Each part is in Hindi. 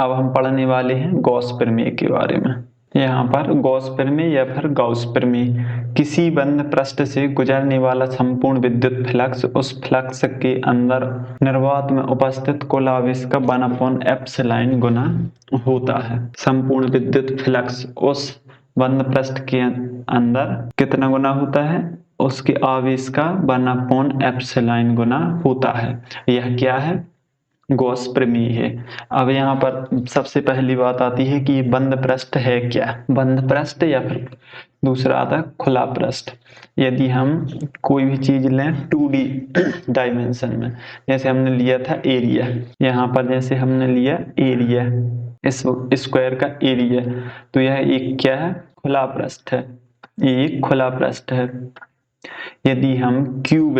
अब हम पढ़ने वाले हैं गॉस प्रमेय के बारे में। यहाँ पर गॉस प्रमेय या फिर गाउस प्रमेय, किसी बंद पृष्ठ से गुजरने वाला संपूर्ण विद्युत फ्लक्स उस फ्लक्स के अंदर निर्वात में उपस्थित कुल आवेश का 1/ε गुना होता है। संपूर्ण विद्युत फ्लक्स उस बंद पृष्ठ के अंदर कितना गुना होता है? उसके आवेश का 1/ε गुना होता है। यह क्या है? गॉस प्रमेय है। अब यहाँ पर सबसे पहली बात आती है कि बंद पृष्ठ है क्या? बंद पृष्ठ या फिर दूसरा आता है खुला पृष्ठ। यदि हम कोई भी चीज लें 2D डायमेंशन में, जैसे हमने लिया था एरिया, यहाँ पर जैसे हमने लिया एरिया, इस स्क्वायर का एरिया, तो यह एक क्या है? खुला पृष्ठ है। ये एक खुला पृष्ठ है। यदि हम क्यूब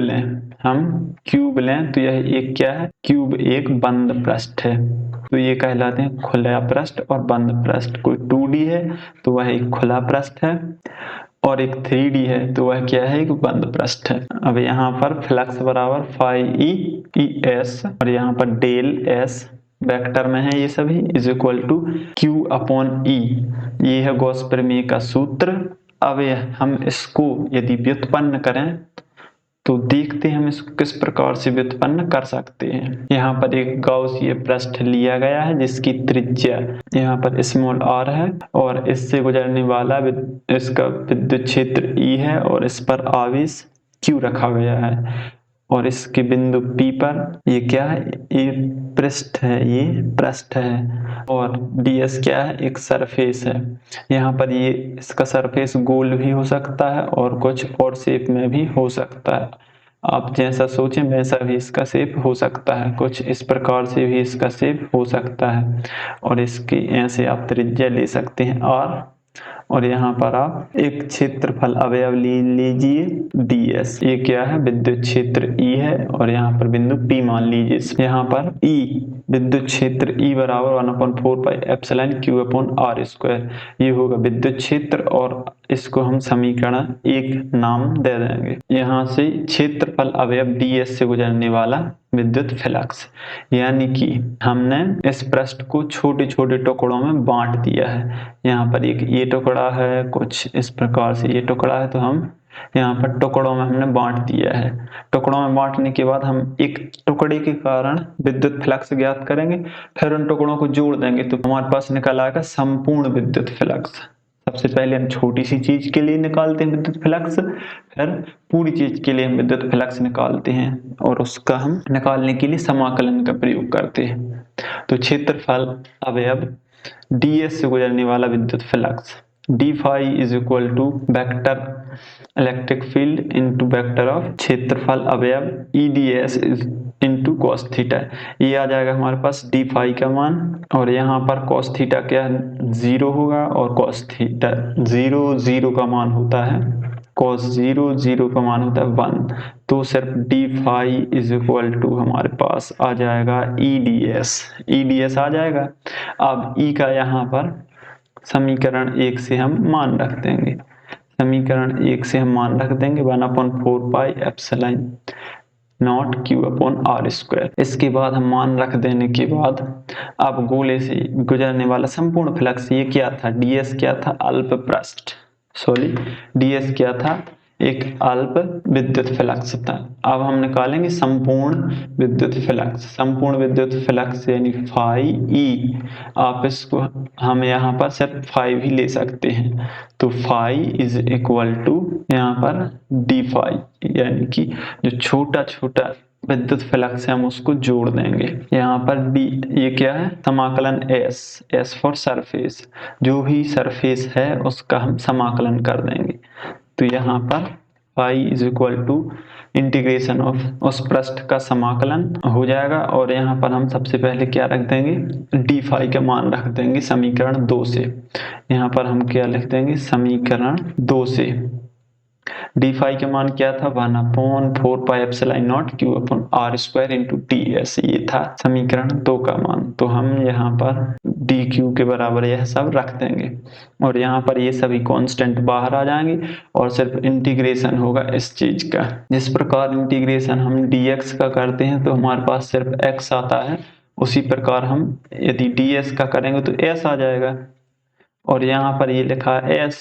लें तो यह एक क्या है? क्यूब एक बंद पृष्ठ है। तो ये कहलाते हैं खुला पृष्ठ और बंद पृष्ठ। कोई 2D है तो वह एक खुला पृष्ठ है, और एक 3D है तो वह क्या है? एक बंद पृष्ठ है। अब यहाँ पर फ्लक्स बराबर φE/S और यहाँ पर डेल S वेक्टर में है, ये सभी इज इक्वल टू Q/E। ये है गॉस प्रमेय का सूत्र। अब हम इसको यदि व्युत्पन्न करें तो देखते हैं हम इसको किस प्रकार से व्युत्पन्न कर सकते हैं। यहाँ पर एक गाउसीय पृष्ठ लिया गया है जिसकी त्रिज्या यहाँ पर स्मॉल r है, और इससे गुजरने वाला इसका विद्युत क्षेत्र E है, और इस पर आवेश Q रखा गया है, और इसके बिंदु P पर ये क्या है? ये पृष्ठ है, और ds क्या है? एक सरफेस है। यहाँ पर ये इसका सरफेस गोल भी हो सकता है और कुछ और शेप में भी हो सकता है। आप जैसा सोचें वैसा भी इसका शेप हो सकता है, कुछ इस प्रकार से भी इसका शेप हो सकता है, और इसकी ऐसे आप त्रिज्या ले सकते हैं r, और यहाँ पर आप एक क्षेत्रफल अवयव लीजिए ds। ये क्या है? विद्युत क्षेत्र E है, और यहाँ पर बिंदु P मान लीजिए। यहाँ पर E विद्युत क्षेत्र E बराबर 1/4πε/Q/r²। ये होगा विद्युत क्षेत्र, और इसको हम समीकरण 1 नाम दे देंगे। यहाँ से क्षेत्रफल अवयव ds से गुजरने वाला विद्युत फ्लक्स, यानी कि हमने इस पृष्ठ को छोटे छोटे टुकड़ों में बांट दिया है। यहाँ पर एक ये टुकड़ा है, कुछ इस प्रकार से ये टुकड़ा है, तो हम यहाँ पर टुकड़ों में हमने बांट दिया है। टुकड़ों में बांटने के बाद हम एक टुकड़े के कारण विद्युत फ्लक्स ज्ञात करेंगे, फिर उन टुकड़ों को जोड़ देंगे तो हमारे पास निकल आएगा संपूर्ण विद्युत फ्लक्स। सबसे पहले हम छोटी सी चीज के लिए निकालते हैं विद्युत फ्लक्स, फिर पूरी चीज के लिए हम विद्युत फ्लक्स निकालते हैं, और उसका हम निकालने के लिए समाकलन का प्रयोग करते हैं। तो क्षेत्रफल अवयव ds से गुजरने वाला विद्युत flux d phi is equal to vector electric field into vector of क्षेत्रफल अवयव EDS इंटू कॉस थीटा। ये आ जाएगा हमारे पास d phi का मान, और यहाँ पर कॉस थीटा क्या है? 0 होगा, और कॉस थीटा 0 का मान होता है, कॉस 0 का मान होता है 1। तो सिर्फ d phi is equal to हमारे पास आ जाएगा EDS आ जाएगा। अब E का यहाँ पर समीकरण 1 से हम मान रख देंगे, 1/4πε0 Q/r²। इसके बाद हम मान रख देने के बाद अब गोले से गुजरने वाला संपूर्ण फ्लक्स, ये क्या था? ds क्या था? ds क्या था? एक अल्प विद्युत फ्लक्स था। अब हम निकालेंगे संपूर्ण विद्युत फ्लक्स यानी φE। आप इसको हम यहाँ पर सिर्फ φ भी ले सकते हैं, तो φ इज इक्वल टू यहाँ पर d phi, यानी कि जो छोटा छोटा विद्युत फ्लक्स है हम उसको जोड़ देंगे। यहाँ पर d ये क्या है? समाकलन s फॉर सरफेस, जो भी सरफेस है उसका हम समाकलन कर देंगे। तो यहाँ पर phi is equal to integration of उस पृष्ठ का समाकलन हो जाएगा, और यहाँ पर हम सबसे पहले क्या रख देंगे? d phi का मान रख देंगे समीकरण 2 से। यहाँ पर हम क्या लिख देंगे? समीकरण 2 से d phi का मान क्या था? 1/4πε0 Q/r² इंटू ds। ये था समीकरण 2 का मान। तो हम यहाँ पर dq के बराबर यह सब रख देंगे, और यहाँ पर ये सभी कांस्टेंट बाहर आ जाएंगे, और सिर्फ इंटीग्रेशन होगा इस चीज का। जिस प्रकार इंटीग्रेशन हम dx का करते हैं तो हमारे पास सिर्फ x आता है, उसी प्रकार हम यदि ds का करेंगे तो s आ जाएगा, और यहाँ पर ये लिखा है s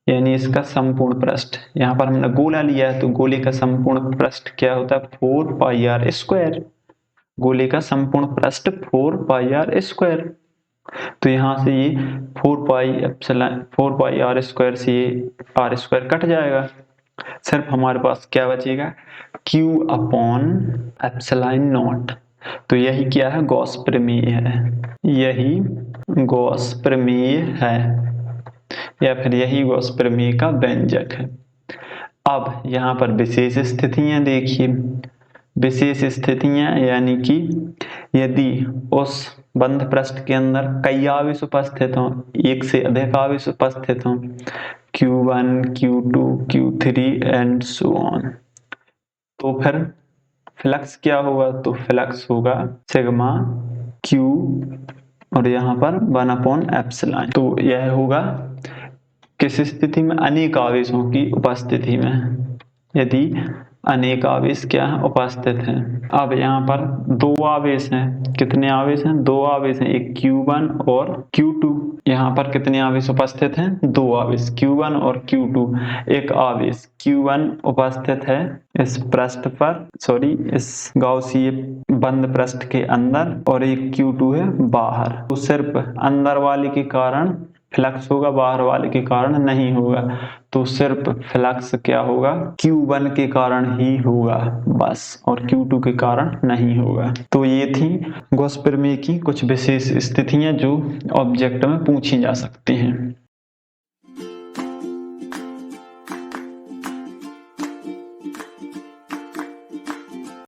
यानी इसका संपूर्ण पृष्ठ। यहाँ पर हमने गोला लिया है तो गोले का संपूर्ण पृष्ठ क्या होता है 4πr²। गोले का संपूर्ण पृष्ठ 4πr²। तो यहाँ से ये 4πr² से ये r² कट जाएगा, सिर्फ हमारे पास क्या बचेगा Q/ε0। तो यही क्या है गॉस प्रमेय है, यही गॉस प्रमेय है, या फिर यही गॉस प्रमेय का व्यंजक है। अब यहाँ पर विशेष स्थितियां देखिए। विशेष स्थितियां यानी कि यदि उस बंध पृष्ठ के अंदर कई आवेश उपस्थित हों, एक से अधिक आवेश उपस्थित हों, Q1, Q2, Q3 and so on, तो फिर फ्लक्स क्या होगा, तो फ्लक्स होगा सिग्मा Q और यहाँ पर 1/ε। तो यह होगा किस स्थिति में, अनेक आवेशों की उपस्थिति में, यदि अनेक आवेश क्या है उपस्थित हैं। अब यहाँ पर दो आवेश हैं, कितने आवेश हैं, दो आवेश हैं, एक Q1 और Q2। यहाँ पर कितने आवेश उपस्थित हैं, दो आवेश Q1 और Q2। एक आवेश Q1 उपस्थित है इस पृष्ठ पर, इस गाउसीय बंद पृष्ठ के अंदर, और एक Q2 है बाहर। तो सिर्फ अंदर वाले के कारण फ्लक्स होगा, बाहर वाले के कारण नहीं होगा। तो सिर्फ फ्लक्स क्या होगा Q1 के कारण ही होगा बस, और Q2 के कारण नहीं होगा। तो ये थी गॉस प्रमेय की कुछ विशेष स्थितियां जो ऑब्जेक्ट में पूछी जा सकती हैं।